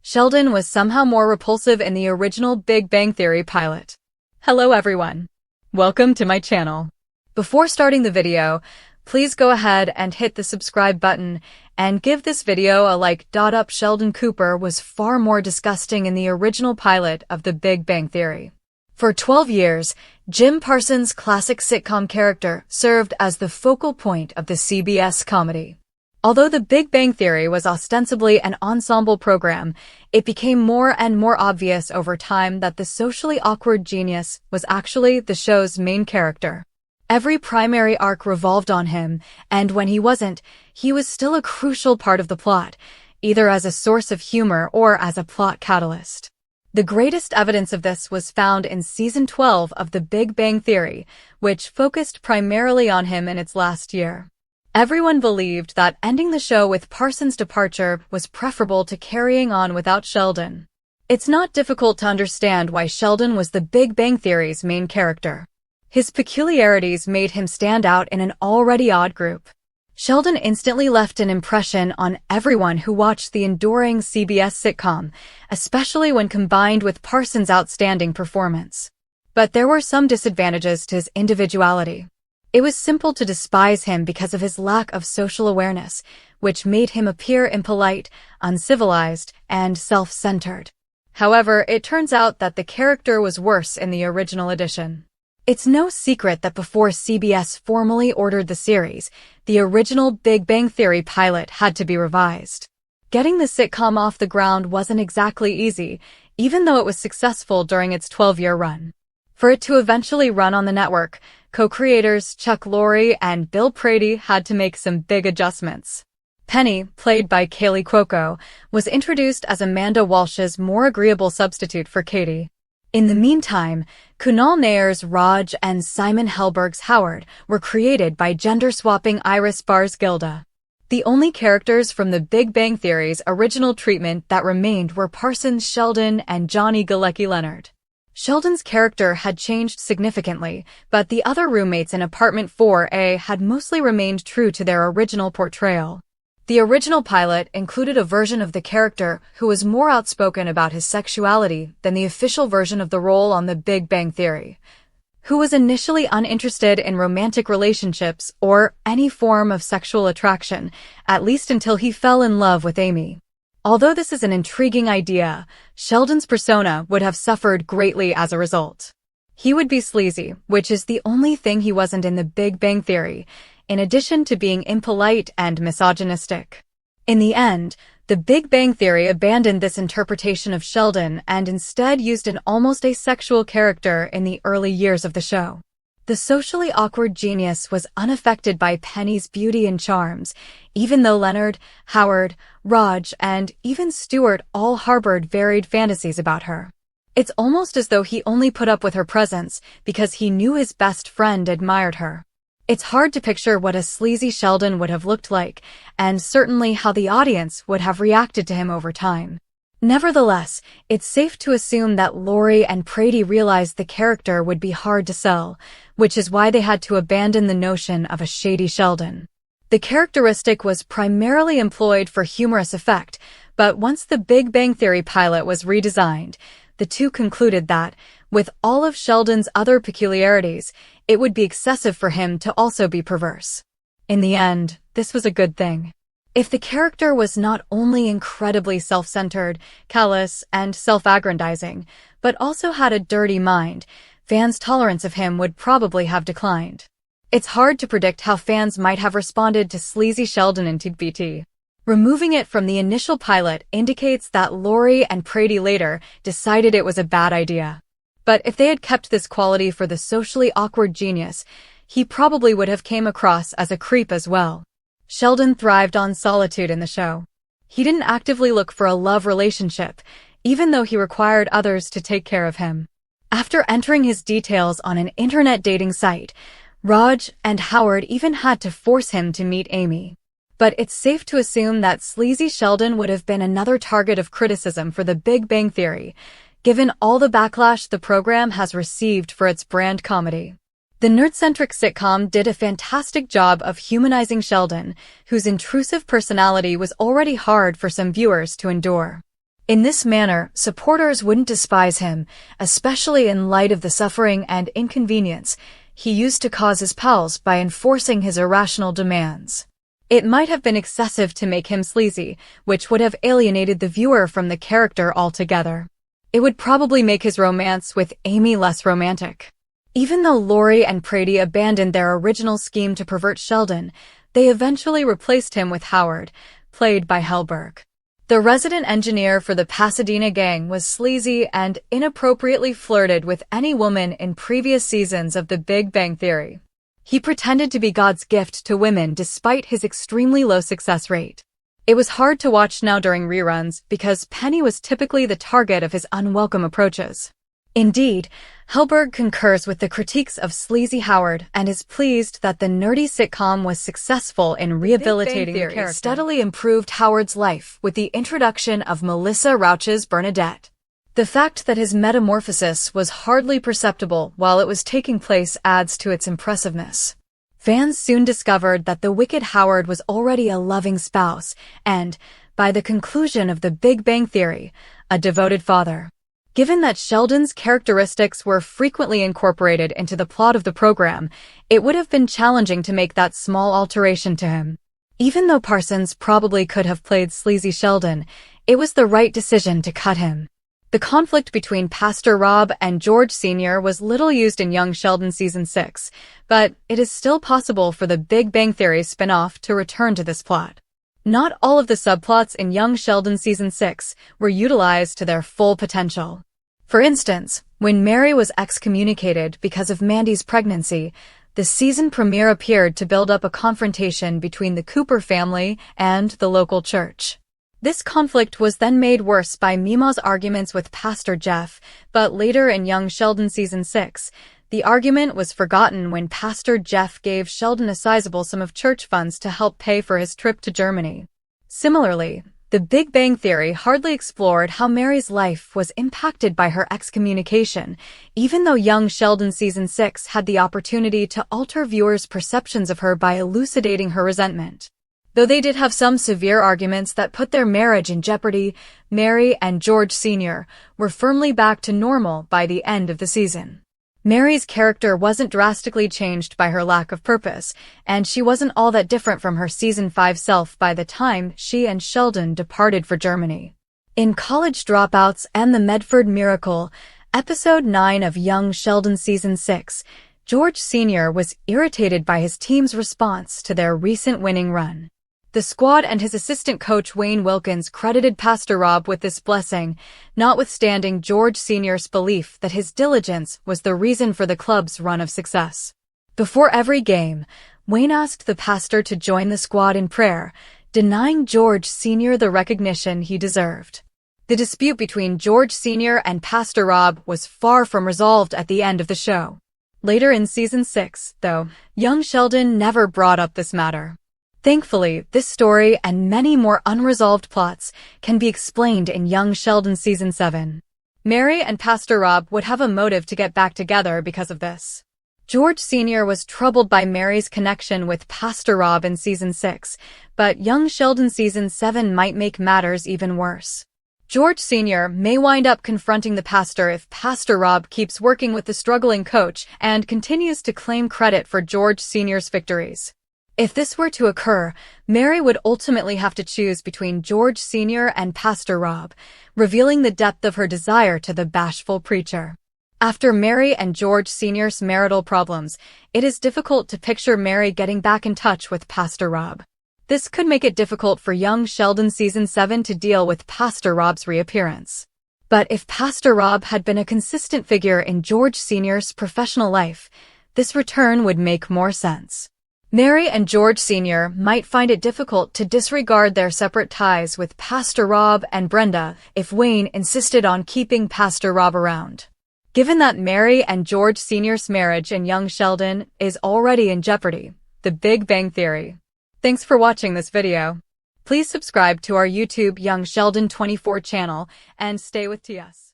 Sheldon was somehow more repulsive in the original Big Bang Theory pilot. Hello everyone. Welcome to my channel. Before starting the video, please go ahead and hit the subscribe button and give this video a like. Sheldon Cooper was far more disgusting in the original pilot of The Big Bang Theory. For 12 years, Jim Parsons' classic sitcom character served as the focal point of the CBS comedy. Although The Big Bang Theory was ostensibly an ensemble program, it became more and more obvious over time that the socially awkward genius was actually the show's main character. Every primary arc revolved on him, and when he wasn't, he was still a crucial part of the plot, either as a source of humor or as a plot catalyst. The greatest evidence of this was found in Season 12 of The Big Bang Theory, which focused primarily on him in its last year. Everyone believed that ending the show with Parsons' departure was preferable to carrying on without Sheldon. It's not difficult to understand why Sheldon was The Big Bang Theory's main character. His peculiarities made him stand out in an already odd group. Sheldon instantly left an impression on everyone who watched the enduring CBS sitcom, especially when combined with Parsons' outstanding performance. But there were some disadvantages to his individuality. It was simple to despise him because of his lack of social awareness, which made him appear impolite, uncivilized, and self-centered. However, it turns out that the character was worse in the original edition. It's no secret that before CBS formally ordered the series, the original Big Bang Theory pilot had to be revised. Getting the sitcom off the ground wasn't exactly easy, even though it was successful during its 12-year run. For it to eventually run on the network, co-creators Chuck Lorre and Bill Prady had to make some big adjustments. Penny, played by Kaley Cuoco, was introduced as Amanda Walsh's more agreeable substitute for Katie. In the meantime, Kunal Nair's Raj and Simon Helberg's Howard were created by gender-swapping Iris Barr's Gilda. The only characters from The Big Bang Theory's original treatment that remained were Parsons, Sheldon, and Johnny Galecki Leonard. Sheldon's character had changed significantly, but the other roommates in Apartment 4A had mostly remained true to their original portrayal. The original pilot included a version of the character who was more outspoken about his sexuality than the official version of the role on The Big Bang Theory, who was initially uninterested in romantic relationships or any form of sexual attraction, at least until he fell in love with Amy. Although this is an intriguing idea, Sheldon's persona would have suffered greatly as a result. He would be sleazy, which is the only thing he wasn't in The Big Bang Theory, in addition to being impolite and misogynistic. In the end, The Big Bang Theory abandoned this interpretation of Sheldon and instead used an almost asexual character in the early years of the show. The socially awkward genius was unaffected by Penny's beauty and charms, even though Leonard, Howard, Raj, and even Stewart all harbored varied fantasies about her. It's almost as though he only put up with her presence because he knew his best friend admired her. It's hard to picture what a sleazy Sheldon would have looked like, and certainly how the audience would have reacted to him over time. Nevertheless, it's safe to assume that Lorre and Prady realized the character would be hard to sell, which is why they had to abandon the notion of a shady Sheldon. The characteristic was primarily employed for humorous effect, but once the Big Bang Theory pilot was redesigned, the two concluded that, with all of Sheldon's other peculiarities, it would be excessive for him to also be perverse. In the end, this was a good thing. If the character was not only incredibly self-centered, callous, and self-aggrandizing, but also had a dirty mind, fans' tolerance of him would probably have declined. It's hard to predict how fans might have responded to sleazy Sheldon in TBT. Removing it from the initial pilot indicates that Lorre and Prady later decided it was a bad idea. But if they had kept this quality for the socially awkward genius, he probably would have came across as a creep as well. Sheldon thrived on solitude in the show. He didn't actively look for a love relationship, even though he required others to take care of him. After entering his details on an internet dating site, Raj and Howard even had to force him to meet Amy. But it's safe to assume that sleazy Sheldon would have been another target of criticism for The Big Bang Theory, given all the backlash the program has received for its brand comedy. The nerd-centric sitcom did a fantastic job of humanizing Sheldon, whose intrusive personality was already hard for some viewers to endure. In this manner, supporters wouldn't despise him, especially in light of the suffering and inconvenience he used to cause his pals by enforcing his irrational demands. It might have been excessive to make him sleazy, which would have alienated the viewer from the character altogether. It would probably make his romance with Amy less romantic. Even though Laurie and Brady abandoned their original scheme to pervert Sheldon, they eventually replaced him with Howard, played by Helberg. The resident engineer for the Pasadena gang was sleazy and inappropriately flirted with any woman in previous seasons of The Big Bang Theory. He pretended to be God's gift to women despite his extremely low success rate. It was hard to watch now during reruns because Penny was typically the target of his unwelcome approaches. Indeed, Helberg concurs with the critiques of sleazy Howard and is pleased that the nerdy sitcom was successful in rehabilitating the character. Steadily improved Howard's life with the introduction of Melissa Rauch's Bernadette. The fact that his metamorphosis was hardly perceptible while it was taking place adds to its impressiveness. Fans soon discovered that the wicked Howard was already a loving spouse and, by the conclusion of The Big Bang Theory, a devoted father. Given that Sheldon's characteristics were frequently incorporated into the plot of the program, it would have been challenging to make that small alteration to him. Even though Parsons probably could have played sleazy Sheldon, it was the right decision to cut him. The conflict between Pastor Rob and George Sr. was little used in Young Sheldon Season 6, but it is still possible for the Big Bang Theory spin-off to return to this plot. Not all of the subplots in Young Sheldon Season 6 were utilized to their full potential. For instance, when Mary was excommunicated because of Mandy's pregnancy, the season premiere appeared to build up a confrontation between the Cooper family and the local church. This conflict was then made worse by Mima's arguments with Pastor Jeff, but later in Young Sheldon Season 6, the argument was forgotten when Pastor Jeff gave Sheldon a sizable sum of church funds to help pay for his trip to Germany. Similarly, The Big Bang Theory hardly explored how Mary's life was impacted by her excommunication, even though Young Sheldon Season 6 had the opportunity to alter viewers' perceptions of her by elucidating her resentment. Though they did have some severe arguments that put their marriage in jeopardy, Mary and George Sr. were firmly back to normal by the end of the season. Mary's character wasn't drastically changed by her lack of purpose, and she wasn't all that different from her Season 5 self by the time she and Sheldon departed for Germany. In College Dropouts and The Medford Miracle, Episode 9 of Young Sheldon Season 6, George Sr. was irritated by his team's response to their recent winning run. The squad and his assistant coach Wayne Wilkins credited Pastor Rob with this blessing, notwithstanding George Sr.'s belief that his diligence was the reason for the club's run of success. Before every game, Wayne asked the pastor to join the squad in prayer, denying George Sr. the recognition he deserved. The dispute between George Sr. and Pastor Rob was far from resolved at the end of the show. Later in Season 6, though, Young Sheldon never brought up this matter. Thankfully, this story and many more unresolved plots can be explained in Young Sheldon Season 7. Mary and Pastor Rob would have a motive to get back together because of this. George Sr. was troubled by Mary's connection with Pastor Rob in Season 6, but Young Sheldon Season 7 might make matters even worse. George Sr. may wind up confronting the pastor if Pastor Rob keeps working with the struggling coach and continues to claim credit for George Sr.'s victories. If this were to occur, Mary would ultimately have to choose between George Sr. and Pastor Rob, revealing the depth of her desire to the bashful preacher. After Mary and George Sr.'s marital problems, it is difficult to picture Mary getting back in touch with Pastor Rob. This could make it difficult for Young Sheldon Season 7 to deal with Pastor Rob's reappearance. But if Pastor Rob had been a consistent figure in George Sr.'s professional life, this return would make more sense. Mary and George Sr. might find it difficult to disregard their separate ties with Pastor Rob and Brenda if Wayne insisted on keeping Pastor Rob around. Given that Mary and George Sr.'s marriage in Young Sheldon is already in jeopardy, The Big Bang Theory. Thanks for watching this video. Please subscribe to our YouTube Young Sheldon 24 channel and stay with TS.